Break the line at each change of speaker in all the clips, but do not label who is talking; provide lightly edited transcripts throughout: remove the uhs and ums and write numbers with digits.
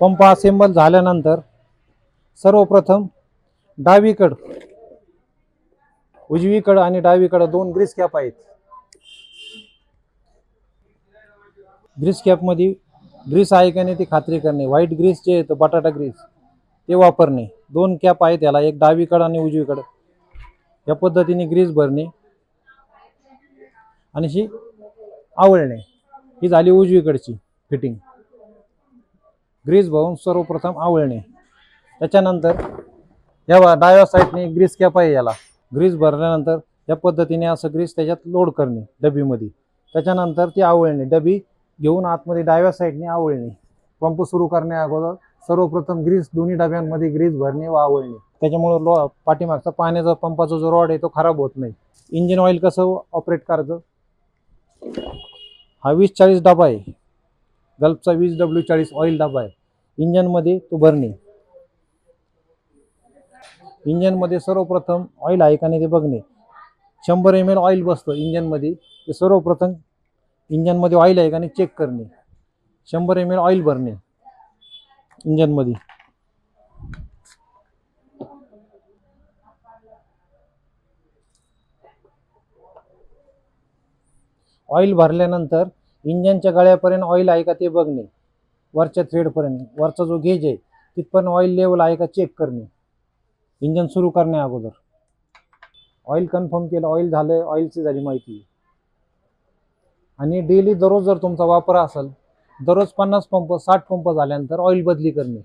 Pump assemble झाल्यानंतर सर्वप्रथम डावीकड उजवीकडे आणि डावीकडे दोन ग्रीस कॅप आहेत. ग्रीस कॅपमध्ये ग्रीस आहे का नाही ती खात्री करणे. व्हाईट ग्रीस जे येतं बटाटा ग्रीस ते वापरणे. दोन कॅप आहेत त्याला, एक डावीकडे आणि उजवीकडे. या पद्धतीने ग्रीस भरणे आणि ही आवळणे. ही झाली उजवीकडची फिटिंग. ग्रीस भरून सर्वप्रथम आवळणे. त्याच्यानंतर या डाव्या साईडने ग्रीस कॅप आहे, याला ग्रीस भरल्यानंतर या पद्धतीने असं ग्रीस त्याच्यात लोड करणे डबीमध्ये. त्याच्यानंतर ती आवळणे, डबी घेऊन आतमध्ये डाव्या साईडने आवळणे. पंप सुरू करण्या अगोदर सर्वप्रथम ग्रीस दोन्ही डब्यांमध्ये ग्रीस भरणे व आवळणे. त्याच्यामुळे पाठीमागचा पाण्याचा पंपाचा जो रॉड आहे तो खराब होत नाही. इंजिन ऑइल कसं ऑपरेट करायचं, हा 2040 डबा आहे, गल्फचा 20W40 ऑइल डबा आहे. इंजनमध्ये तो भरणे. इंजनमध्ये सर्वप्रथम ऑइल आहे का नाही ते बघणे. 100 ml ऑइल बसतं इंजनमध्ये. ते सर्वप्रथम इंजनमध्ये ऑइल आहे का नाही चेक करणे. 100 ml ऑइल भरणे इंजनमध्ये. ऑइल भरल्यानंतर इंजनच्या गळ्यापर्यंत ऑइल आहे का ते बघणे. वरच्या थ्रेडपर्यंत, वरचा जो गेज आहे तिथपर्यंत ऑइल लेवल आहे का चेक करणे इंजन सुरू करण्या अगोदर. ऑइल कन्फर्म केलं, ऑइल झालं, ऑइलची झाली माहिती. आणि डेली दररोज जर तुमचा वापर असेल, दररोज 50 पंप 60 पंप झाल्यानंतर ऑइल बदली करणे.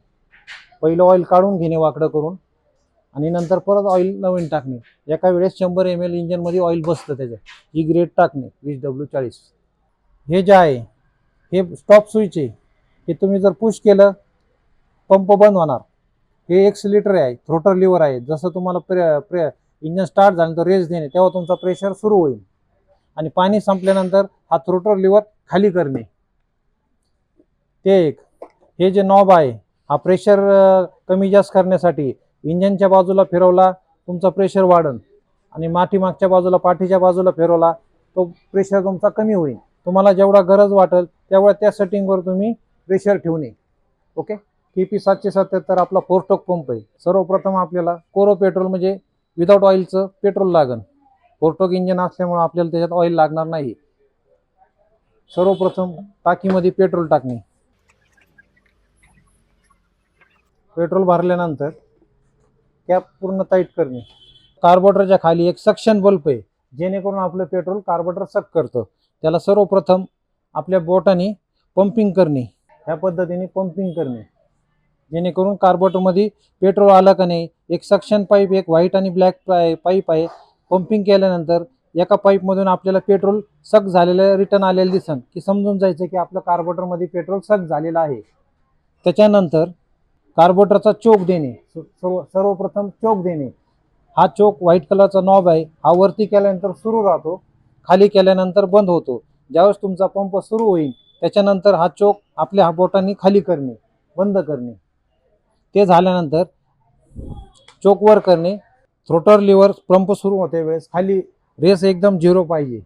पहिलं ऑइल काढून घेणे वाकडं करून आणि नंतर परत ऑइल नवीन टाकणे. एका वेळेस 100 ml इंजनमध्ये ऑइल बसतं त्याच्यात. ही ग्रेड टाकणे 20W40. हे जे आहे हे स्टॉप स्विच आहे. हे तुम्ही जर पुश केलं पंप बंद होणार. हे एक्सिलेटर आहे, थ्रोटल लिव्हर आहे. जसं तुम्हाला इंजन स्टार्ट झाल्यानंतर रेस देणे तेव्हा तुमचा प्रेशर सुरू होईल आणि पाणी संपल्यानंतर हा थ्रोटल लिव्हर खाली करणे. ते एक. हे जे नॉब आहे हा प्रेशर कमी जास्त करण्यासाठी इंजनच्या बाजूला फिरवला तुमचा प्रेशर वाढन आणि मागच्या बाजूला पाठीच्या बाजूला फिरवला तो प्रेशर तुमचा कमी होईल. तुम्हाला जेवढा गरज वाटेल तेवढा त्या सेटिंगवर तुम्ही प्रेशर ठेवणे. ओके. KP 777 आपला 4 स्ट्रोक पंप आहे. सर्वप्रथम आपल्याला कोरो पेट्रोल म्हणजे विदाउट ऑइलचं पेट्रोल लागन. 4 स्ट्रोक इंजन असल्यामुळे आपल्याला त्याच्यात ऑइल लागणार नाही. सर्वप्रथम टाकीमध्ये पेट्रोल टाकणे. पेट्रोल भरल्यानंतर कॅप पूर्ण टाईट करणे. कार्बोरेटरच्या खाली एक सक्शन बल्ब आहे जेणेकरून आपलं पेट्रोल कार्बोरेटर सक करतं. त्याला सर्वप्रथम आपल्या बोटाने पंपिंग करणे. ह्या पद्धतीने पंपिंग करणे जेणेकरून कार्बोरेटरमध्ये पेट्रोल आलं का नाही. एक सक्शन पाईप, एक व्हाईट आणि ब्लॅक पाईप आहे. पंपिंग केल्यानंतर एका पाईपमधून आपल्याला पेट्रोल सक झालेलं रिटर्न आलेलं दिसन की समजून जायचं की आपलं कार्बोरेटरमध्ये पेट्रोल सक झालेलं आहे. त्याच्यानंतर कार्बोरेटरचा चोक देणे. सर्वप्रथम चोक देणे. हा चोक व्हाईट कलरचा नॉब आहे. हा वरती केल्यानंतर सुरू राहतो, खाली केल्यानंतर बंद होतो. ज्यावेळेस तुमचा पंप सुरू होईल त्याच्यानंतर हा चोक आपल्या बोटांनी खाली करणे, बंद करणे. ते झाल्यानंतर चोक वर करणे. थ्रोटल लिव्हर पंप सुरू होते वेळेस खाली रेस एकदम 0 पाहिजे.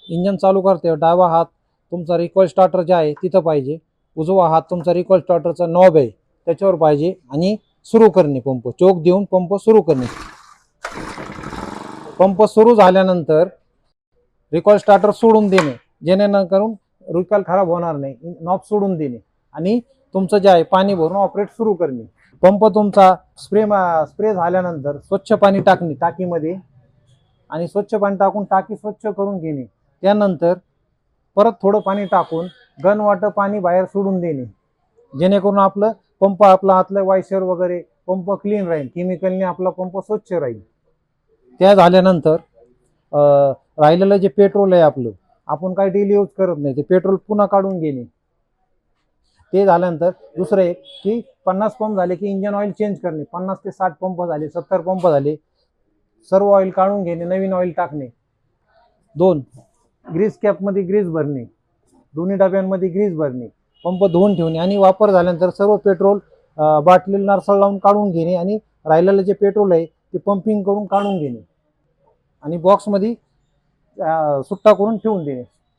इंजन चालू करते डावा हात तुमचा रिकॉइल स्टार्टर जे आहे तिथं पाहिजे. उजवा हात तुमचा रिकॉइल स्टार्टरचा नॉब आहे त्याच्यावर पाहिजे आणि सुरू करणे. पंप चोक देऊन पंप सुरू करणे. पंप सुरू झाल्यानंतर रिकॉइल स्टार्टर सोडून देणे जेणेकरून रिकॉइल खराब होणार नाही. नॉब सोडून देणे आणि तुमचं जे आहे पाणी भरून ऑपरेट सुरू करणे. पंप तुमचा स्प्रे झाल्यानंतर स्वच्छ पाणी टाकणे टाकीमध्ये आणि स्वच्छ पाणी टाकून टाकी स्वच्छ करून घेणे. त्यानंतर परत थोडं पाणी टाकून गन वाटर पाणी बाहेर सोडून देणे जेणेकरून आपलं पंप आपला आतलं वायसर वगैरे पंप क्लीन राहील. केमिकलने आपला पंप स्वच्छ राहील. त्या झाल्यानंतर राहिलेलं जे पेट्रोल आहे आपलं, आपण काही डेली यूज करत नाही ते पेट्रोल पुन्हा काढून घेणे. ते झाल्यानंतर दुसरं एक की 50 पंप झाले की इंजन ऑइल चेंज करणे. 50 ते 60 पंप झाले, 70 पंप झाले, सर्व ऑइल काढून घेणे, नवीन ऑइल टाकणे. 2 ग्रीस कॅपमध्ये ग्रीस भरणे. दोन्ही डब्यांमध्ये ग्रीस भरणे. पंप धुवून ठेवणे आणि वापर झाल्यानंतर सर्व पेट्रोल बाटलीला नरसळ लावून काढून घेणे आणि राहिलेलं जे पेट्रोल आहे ते पंपिंग करून काढून घेणे आणि बॉक्समध्ये सुट्टा करून ठेवून देणे.